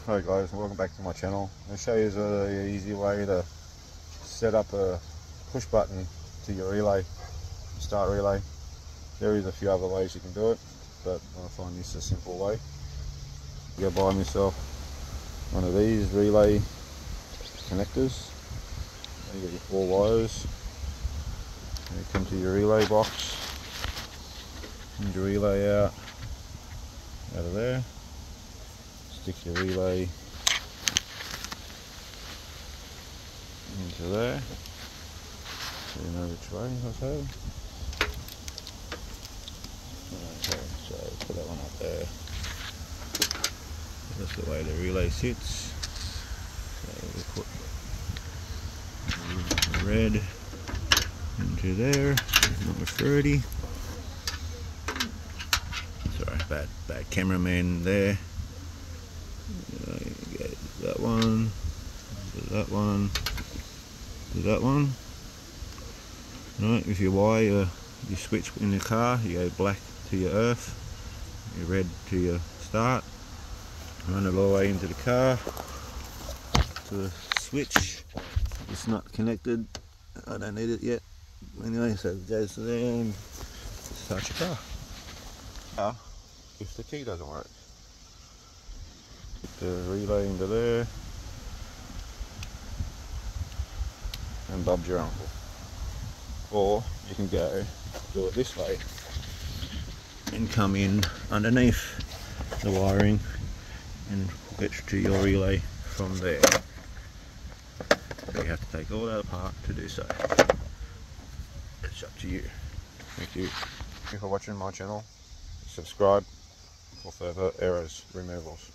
Hi guys, and welcome back to my channel. I'll show you the easy way to set up a push button to your relay, start relay. There is a few other ways you can do it, but I find this a simple way. You go buy myself one of these relay connectors. You get your 4 wires. And you come to your relay box, and your relay out of there. Stick your relay into there, so you know which way I say. Okay, so put that one up there. That's the way the relay sits. So we put the red into there, number 30. Sorry, bad cameraman there. That one, that one, that one. Right, with your wire, you switch in the car, you go black to your earth, your red to your start. Run it all the way into the car to the switch. It's not connected, I don't need it yet. Anyway, so it goes to there and start your car. Now, if the key doesn't work, put the relay into there and Bob's your uncle. Or you can go do it this way and come in underneath the wiring and get to your relay from there. So you have to take all that apart to do so. It's up to you. Thank you. Thank you for watching my channel. Subscribe for further errors removals.